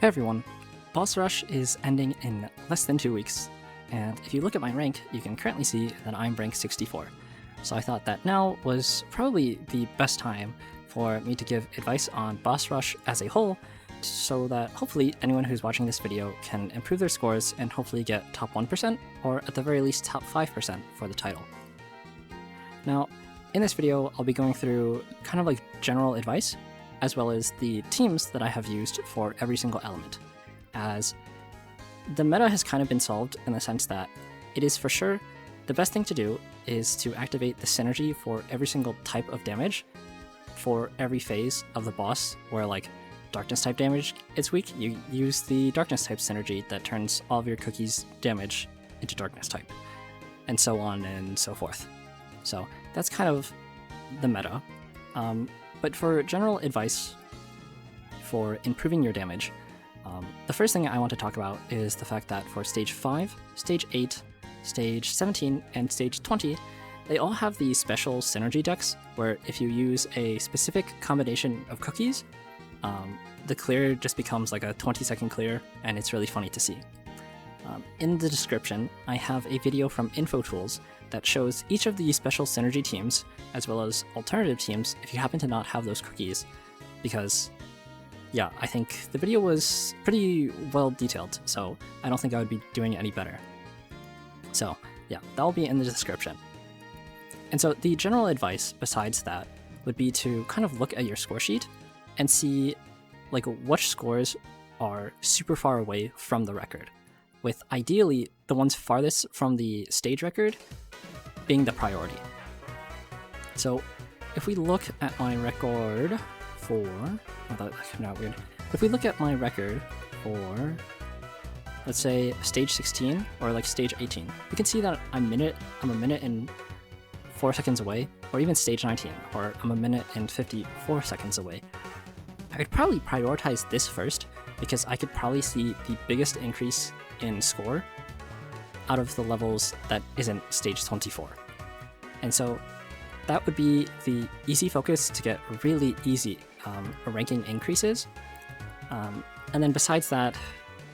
Hey everyone, Boss Rush is ending in less than 2 weeks, and if you look at my rank, you can currently see that I'm rank 64. So I thought that now was probably the best time for me to give advice on Boss Rush as a whole, so that hopefully anyone who's watching this video can improve their scores and hopefully get top 1%, or at the very least top 5% for the title. Now, in this video, I'll be going through kind of like general advice, as well as the teams that I have used for every single element, as the meta has kind of been solved in the sense that it is for sure the best thing to do is to activate the synergy for every single type of damage for every phase of the boss, where like darkness type damage is weak, you use the darkness type synergy that turns all of your cookies damage into darkness type, and so on and so forth. So that's kind of the meta. But for general advice for improving your damage, the first thing I want to talk about is the fact that for Stage 5, Stage 8, Stage 17, and Stage 20, they all have these special synergy decks where if you use a specific combination of cookies, the clear just becomes like a 20-second clear, and it's really funny to see. In the description, I have a video from InfoTools that shows each of the special synergy teams, as well as alternative teams if you happen to not have those cookies, because yeah, I think the video was pretty well detailed, so I don't think I would be doing it any better. So yeah, that'll be in the description. And so the general advice besides that would be to kind of look at your score sheet and see like which scores are super far away from the record, with ideally the ones farthest from the stage record being the priority. So if we look at my record for, if we look at my record for, let's say stage 16 or like stage 18, we can see that I'm a minute and 4 seconds away, or even stage 19, or I'm a minute and 54 seconds away. I could probably prioritize this first because I could probably see the biggest increase in score out of the levels that isn't stage 24. And so that would be the easy focus to get really easy ranking increases. And then besides that,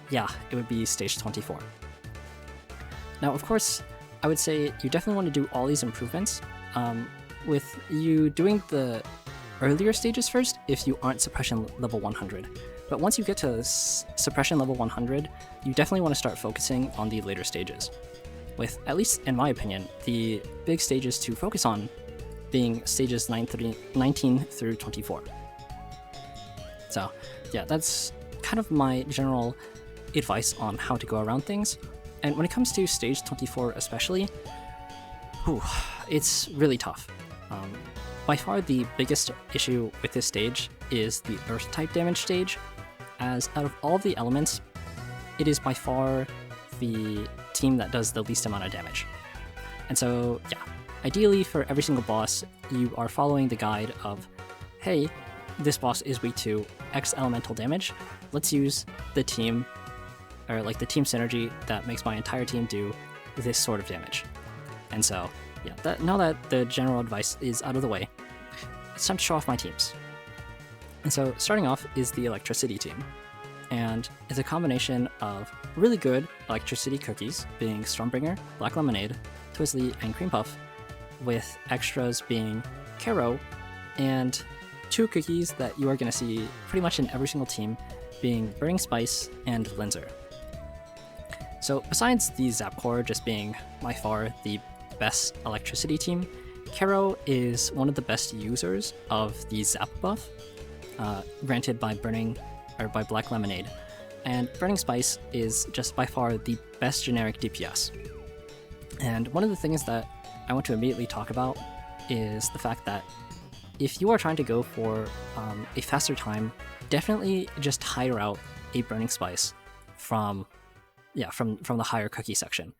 yeah, it would be stage 24. Now, of course, I would say you definitely want to do all these improvements with you doing the earlier stages first if you aren't suppression level 100. But once you get to suppression level 100, you definitely want to start focusing on the later stages, with, at least in my opinion, the big stages to focus on being stages 19 through 24. So yeah, that's kind of my general advice on how to go around things. And when it comes to stage 24 especially, it's really tough. By far the biggest issue with this stage is the earth type damage stage, as out of all of the elements, it is by far the team that does the least amount of damage. And so yeah, ideally for every single boss, you are following the guide of, hey, this boss is weak to X elemental damage, let's use the team, or like the team synergy that makes my entire team do this sort of damage. And so yeah, now that the general advice is out of the way, it's time to show off my teams. And so starting off is the electricity team, and it's a combination of really good electricity cookies, being Stormbringer, Black Lemonade, Twizzly, and Cream Puff, with extras being Caro, and 2 cookies that you are going to see pretty much in every single team, being Burning Spice and Linzer. So besides the Zap Core just being by far the best electricity team, Caro is one of the best users of the Zap buff, granted by by Black Lemonade, and Burning Spice is just by far the best generic DPS. And one of the things that I want to immediately talk about is the fact that if you are trying to go for a faster time, definitely just hire out a Burning Spice from the higher cookie section.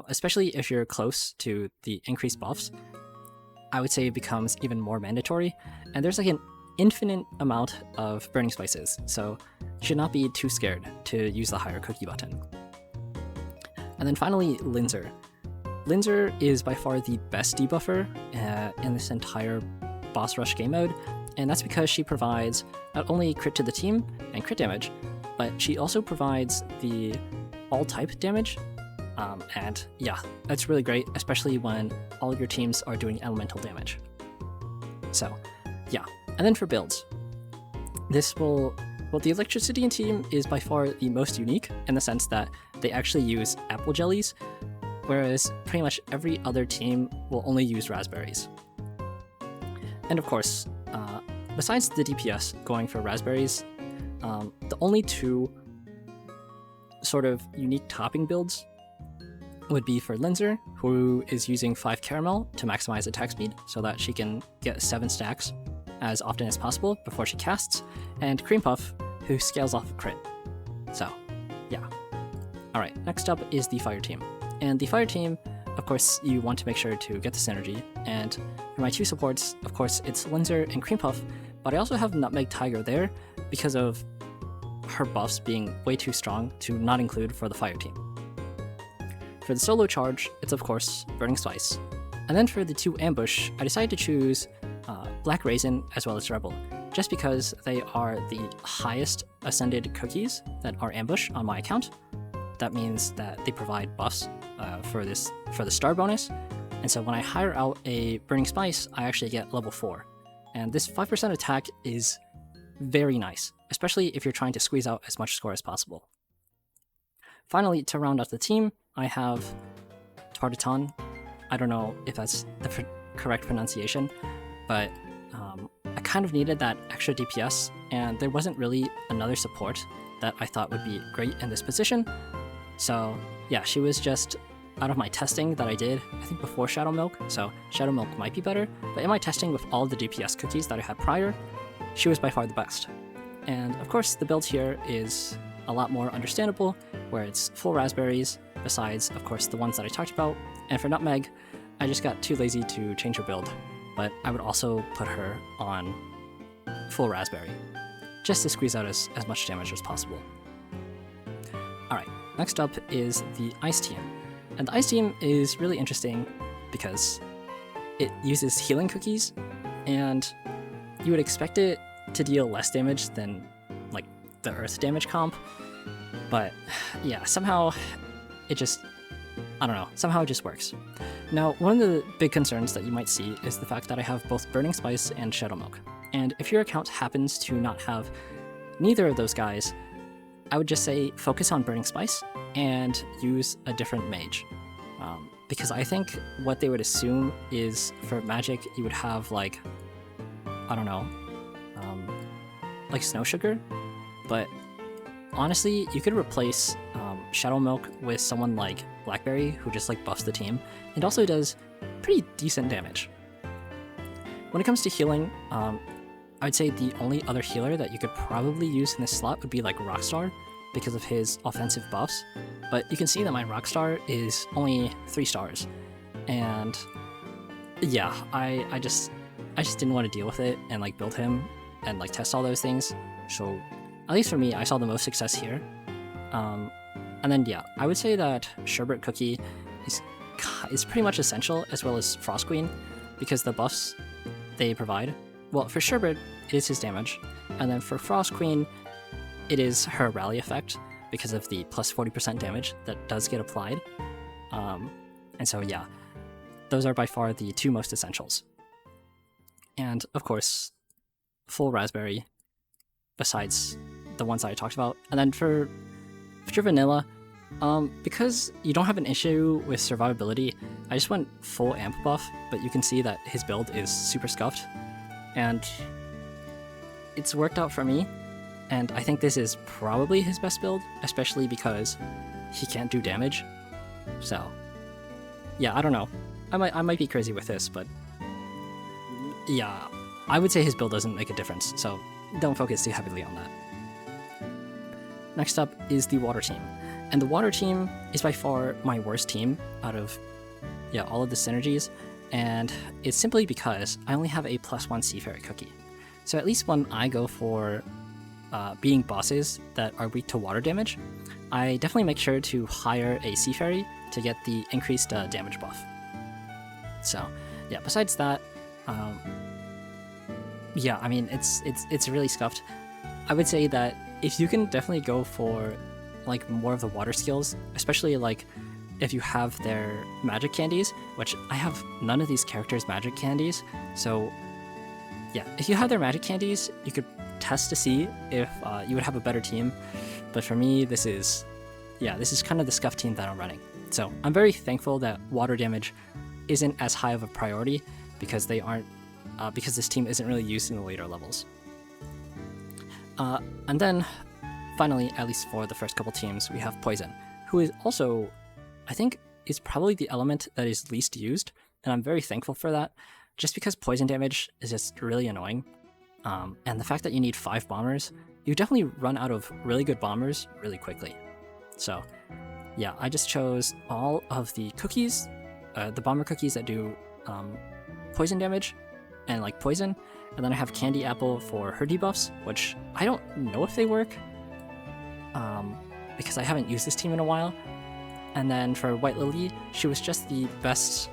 Especially if you're close to the increased buffs, I would say it becomes even more mandatory, and there's like an infinite amount of Burning Spices, so you should not be too scared to use the higher cookie button. And then finally, Linzer. Linzer is by far the best debuffer in this entire boss rush game mode, and that's because she provides not only crit to the team and crit damage, but she also provides the all-type damage, and yeah, that's really great, especially when all your teams are doing elemental damage. So yeah, and then for builds, the electricity team is by far the most unique in the sense that they actually use apple jellies, whereas pretty much every other team will only use raspberries. And of course, besides the DPS going for raspberries, the only two sort of unique topping builds would be for Linzer, who is using 5 caramel to maximize attack speed so that she can get 7 stacks as often as possible before she casts, and Cream Puff, who scales off a crit. So, yeah. Alright, next up is the Fire team. And the Fire team, of course, you want to make sure to get the synergy, and for my 2 supports, of course, it's Linzer and Cream Puff, but I also have Nutmeg Tiger there because of her buffs being way too strong to not include for the Fire team. For the solo charge, it's of course Burning Spice. And then for the 2 ambush, I decided to choose Black Raisin as well as Rebel, just because they are the highest ascended cookies that are ambush on my account. That means that they provide buffs for the star bonus, and so when I hire out a Burning Spice, I actually get level 4. And this 5% attack is very nice, especially if you're trying to squeeze out as much score as possible. Finally, to round out the team, I have Tartaton. I don't know if that's the correct pronunciation, but I kind of needed that extra DPS, and there wasn't really another support that I thought would be great in this position. So yeah, she was just out of my testing that I did, I think before Shadow Milk, so Shadow Milk might be better, but in my testing with all the DPS cookies that I had prior, she was by far the best. And of course, the build here is a lot more understandable, where it's full raspberries, besides, of course, the ones that I talked about, and for Nutmeg, I just got too lazy to change her build, but I would also put her on full raspberry, just to squeeze out as much damage as possible. Alright, next up is the Ice team. And the Ice team is really interesting because it uses healing cookies, and you would expect it to deal less damage than like the Earth damage comp, but yeah, somehow it just, I don't know, somehow it just works. Now, one of the big concerns that you might see is the fact that I have both Burning Spice and Shadow Milk, and if your account happens to not have neither of those guys, I would just say focus on Burning Spice and use a different mage. Because I think what they would assume is for magic you would have like, I don't know, like Snow Sugar, but honestly you could replace Shadow Milk with someone like Blackberry, who just like buffs the team and also does pretty decent damage. When it comes to healing, I'd say the only other healer that you could probably use in this slot would be like Rockstar, because of his offensive buffs, but you can see that my Rockstar is only 3 stars, and yeah, I just didn't want to deal with it and like build him and like test all those things, so at least for me, I saw the most success here. And then yeah, I would say that Sherbet Cookie is pretty much essential, as well as Frost Queen, because the buffs they provide, well, for Sherbet, it is his damage, and then for Frost Queen, it is her rally effect because of the plus 40% damage that does get applied. And so yeah, those are by far the 2 most essentials. And of course, full raspberry, besides the ones that I talked about. And then for vanilla, because you don't have an issue with survivability, I just went full amp buff, but you can see that his build is super scuffed, and it's worked out for me. And I think this is probably his best build, especially because he can't do damage. So, yeah, I don't know. I might be crazy with this, but yeah, I would say his build doesn't make a difference, so don't focus too heavily on that. Next up is the Water team. And the Water team is by far my worst team out of all of the synergies, and it's simply because I only have a +1 Seafarer cookie. So at least when I go for beating bosses that are weak to water damage, I definitely make sure to hire a Sea Fairy to get the increased damage buff. So yeah, besides that, yeah, I mean, it's really scuffed. I would say that if you can definitely go for like more of the water skills, especially like if you have their magic candies, which I have none of these characters' magic candies, so yeah, if you have their magic candies, you could test to see if you would have a better team. But for me, this is kind of the scuff team that I'm running. So I'm very thankful that water damage isn't as high of a priority because because this team isn't really used in the later levels. And then finally, at least for the first couple teams, we have Poison, who is also, I think, is probably the element that is least used, and I'm very thankful for that, just because poison damage is just really annoying. And the fact that you need 5 bombers, you definitely run out of really good bombers really quickly. So yeah, I just chose all of the cookies, the bomber cookies that do poison damage and like poison, and then I have Candy Apple for her debuffs, which I don't know if they work because I haven't used this team in a while. And then for White Lily, she was just the best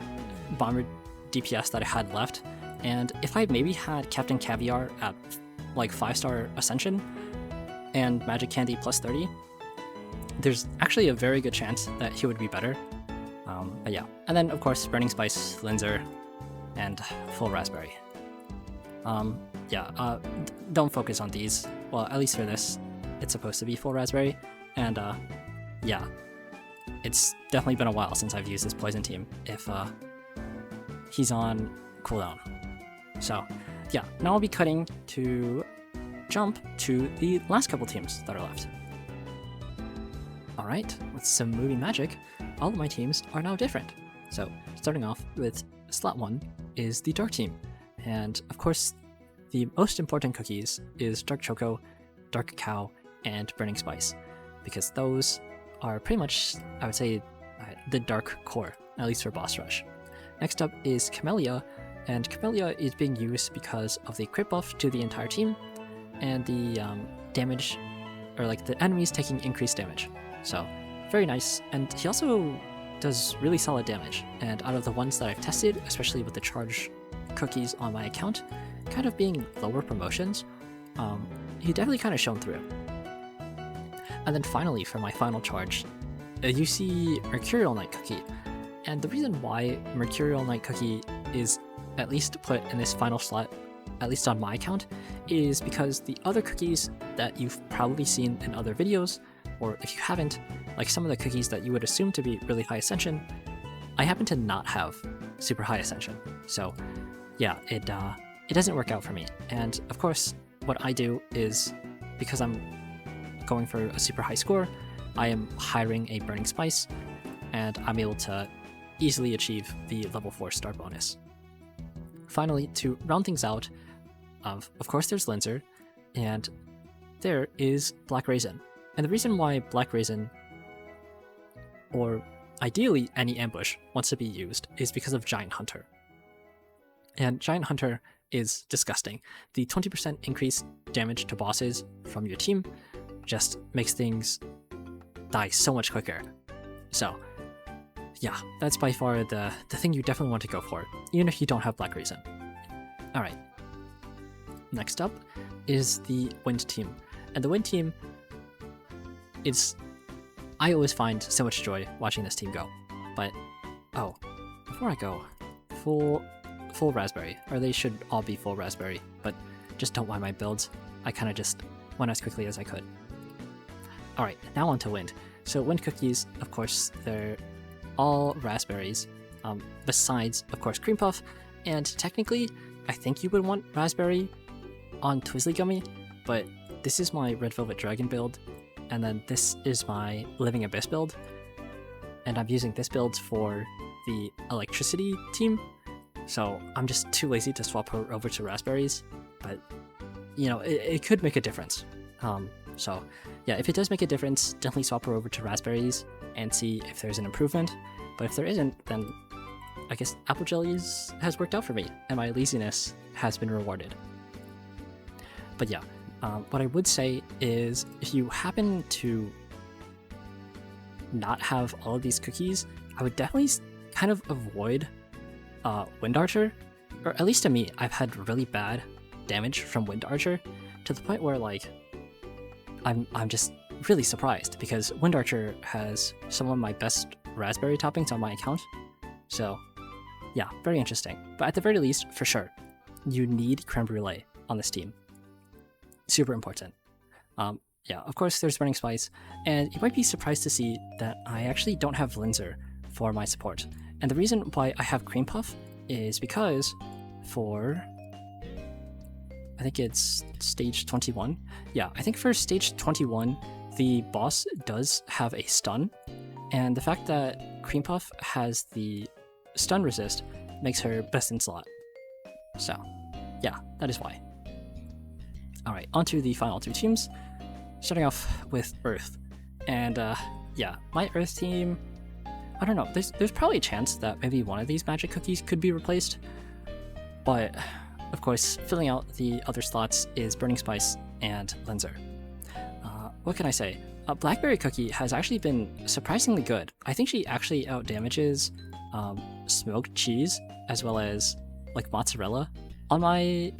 bomber DPS that I had left. And if I maybe had Captain Caviar at like 5-star Ascension and Magic Candy plus 30, there's actually a very good chance that he would be better. But yeah, and then of course Burning Spice, Linzer, and Full Raspberry. Don't focus on these. Well, at least for this, it's supposed to be Full Raspberry, and yeah, it's definitely been a while since I've used this poison team if he's on cooldown. So yeah, now I'll be cutting to jump to the last couple teams that are left. Alright, with some movie magic, all of my teams are now different. So starting off with slot 1 is the Dark team, and of course the most important cookies is Dark Choco, Dark Cacao, and Burning Spice, because those are pretty much, I would say, the dark core, at least for boss rush. Next up is Camellia, and Camellia is being used because of the crit buff to the entire team, and the damage, or like the enemies taking increased damage. So, very nice, and he also does really solid damage, and out of the ones that I've tested, especially with the charge cookies on my account, kind of being lower promotions, he definitely kind of shone through. And then finally, for my final charge, you see Mercurial Knight Cookie, and the reason why Mercurial Knight Cookie is at least put in this final slot, at least on my account, is because the other cookies that you've probably seen in other videos, or if you haven't, like some of the cookies that you would assume to be really high ascension, I happen to not have super high ascension. So yeah, it doesn't work out for me. And of course, what I do is, because I'm going for a super high score, I am hiring a Burning Spice, and I'm able to easily achieve the level 4 star bonus. Finally, to round things out, of course there's Linzer, and there is Black Raisin. And the reason why Black Raisin, or ideally any ambush, wants to be used is because of Giant Hunter. And Giant Hunter is disgusting. The 20% increased damage to bosses from your team just makes things die so much quicker. So yeah, that's by far the thing you definitely want to go for, even if you don't have Black Raisin. Alright, next up is the Wind team. And the Wind team is, I always find so much joy watching this team go. But, oh, before I go, full raspberry, or they should all be full raspberry, but just don't mind my builds. I kind of just went as quickly as I could. Alright, now on to Wind. So Wind cookies, of course, they're all raspberries, besides, of course, Cream Puff, and technically, I think you would want raspberry on Twizzly Gummy, but this is my Red Velvet Dragon build, and then this is my Living Abyss build, and I'm using this build for the Electricity team, so I'm just too lazy to swap her over to raspberries, but, you know, it could make a difference. So yeah, if it does make a difference, definitely swap her over to raspberries and see if there's an improvement, but if there isn't, then I guess Apple Jellies has worked out for me, and my laziness has been rewarded. But yeah, what I would say is, if you happen to not have all of these cookies, I would definitely kind of avoid Wind Archer, or at least to me, I've had really bad damage from Wind Archer, to the point where, like, I'm just really surprised because Wind Archer has some of my best raspberry toppings on my account. So yeah, very interesting. But at the very least, for sure, you need creme brulee on this team. Super important. Yeah, of course there's Burning Spice, and you might be surprised to see that I actually don't have Linzer for my support. And the reason why I have Cream Puff is because for, I think it's stage 21. Yeah, I think for stage 21, the boss does have a stun, and the fact that Cream Puff has the stun resist makes her best in slot. So yeah, that is why. Alright, on to the final two teams. Starting off with Earth. And yeah, my Earth team, I don't know, there's probably a chance that maybe one of these magic cookies could be replaced. But of course, filling out the other slots is Burning Spice and Linzer. What can I say? Blackberry Cookie has actually been surprisingly good. I think she actually outdamages smoked cheese as well as like mozzarella on my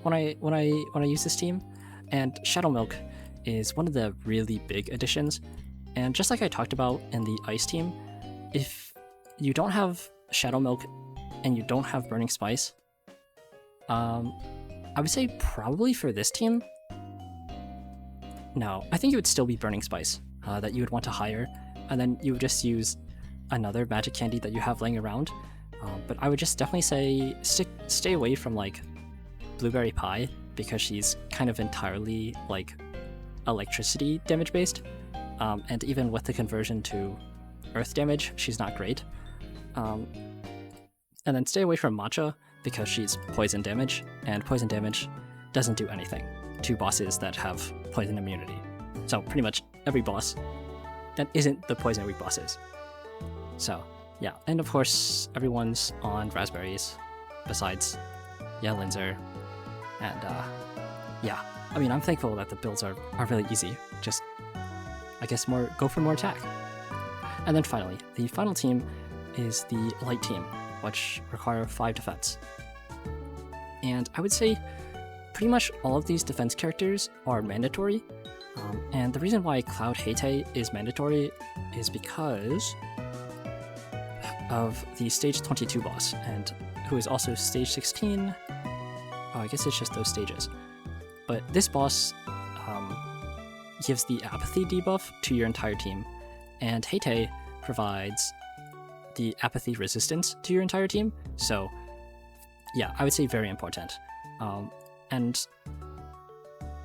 when I use this team. And Shadow Milk is one of the really big additions. And just like I talked about in the Ice team, if you don't have Shadow Milk and you don't have Burning Spice, I would say probably for this team, no, I think it would still be Burning Spice that you would want to hire, and then you would just use another magic candy that you have laying around. But I would just definitely say stay away from like Blueberry Pie, because she's kind of entirely like electricity damage based, and even with the conversion to earth damage, she's not great. And then stay away from Matcha because she's poison damage, and poison damage doesn't do anything to bosses that have poison immunity. So pretty much every boss that isn't the poison weak bosses. So yeah, and of course everyone's on raspberries besides Linzer. And yeah, I mean, I'm thankful that the builds are really easy. Just, I guess, go for more attack. And then finally, the final team is the Light team, which require 5 defense. And I would say pretty much all of these defense characters are mandatory. And the reason why Cloud Heyte is mandatory is because of the stage 22 boss, and who is also stage 16. Oh, I guess it's just those stages. But this boss gives the apathy debuff to your entire team, and Heyte provides the apathy resistance to your entire team. So yeah, I would say very important. And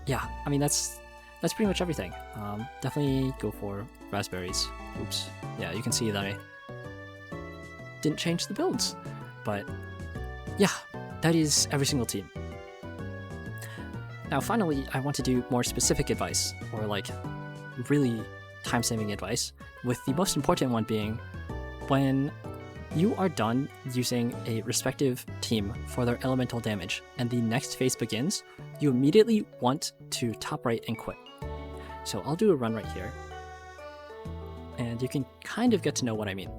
yeah, I mean that's pretty much everything. Definitely go for raspberries. Oops. Yeah, you can see that I didn't change the builds, but yeah, that is every single team. Now finally, I want to do more specific advice, or like really time-saving advice, with the most important one being when you are done using a respective team for their elemental damage and the next phase begins, you immediately want to top right and quit. So I'll do a run right here, and you can kind of get to know what I mean.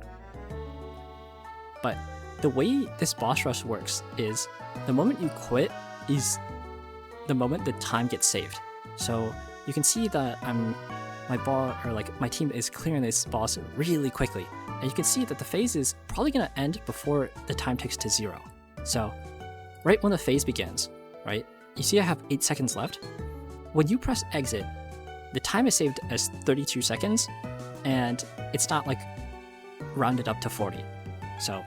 But the way this boss rush works is the moment you quit is the moment the time gets saved. So you can see that my team is clearing this boss really quickly, and you can see that the phase is probably going to end before the time ticks to 0. So right when the phase begins, right, you see I have 8 seconds left. When you press exit, the time is saved as 32 seconds, and it's not like rounded up to 40. So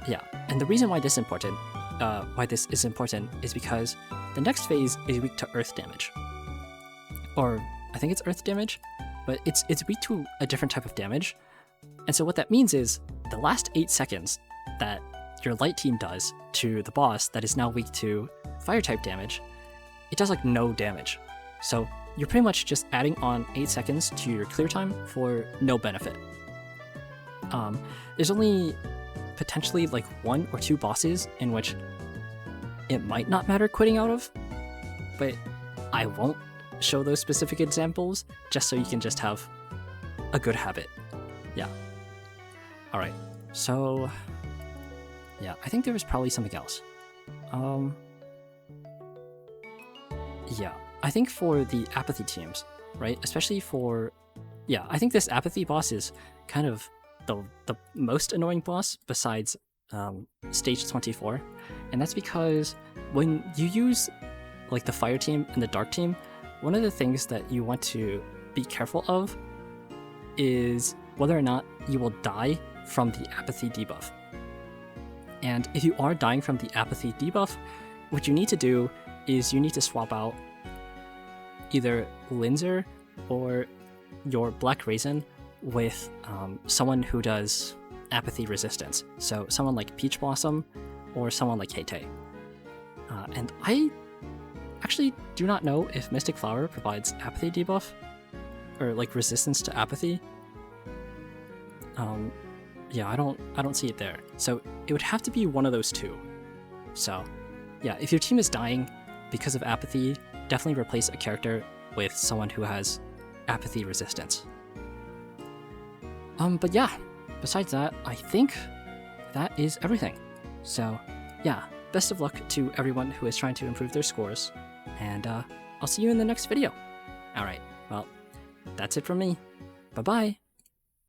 yeah, and the reason why this is important is because the next phase is weak to earth damage. Or I think it's earth damage, but it's weak to a different type of damage. And so what that means is the last 8 seconds that your light team does to the boss that is now weak to fire type damage, it does like no damage. So you're pretty much just adding on 8 seconds to your clear time for no benefit. There's only potentially like 1 or 2 bosses in which it might not matter quitting out of, but I won't show those specific examples just so you can just have a good habit. Yeah. Alright, so yeah, I think there was probably something else. Yeah, I think for the apathy teams, right, especially for, yeah, I think this apathy boss is kind of the most annoying boss besides stage 24, and that's because when you use like the fire team and the dark team, one of the things that you want to be careful of is whether or not you will die from the apathy debuff. And if you are dying from the apathy debuff, what you need to do is you need to swap out either Linzer or your Black Raisin with someone who does apathy resistance. So someone like Peach Blossom or someone like Hei-Tei. And I actually do not know if Mystic Flower provides apathy debuff or like resistance to apathy. Yeah, I don't see it there. So it would have to be one of those two. So yeah, if your team is dying because of apathy, definitely replace a character with someone who has apathy resistance. But yeah, besides that, I think that is everything. So yeah, best of luck to everyone who is trying to improve their scores, and I'll see you in the next video. Alright, well, that's it from me. Bye-bye!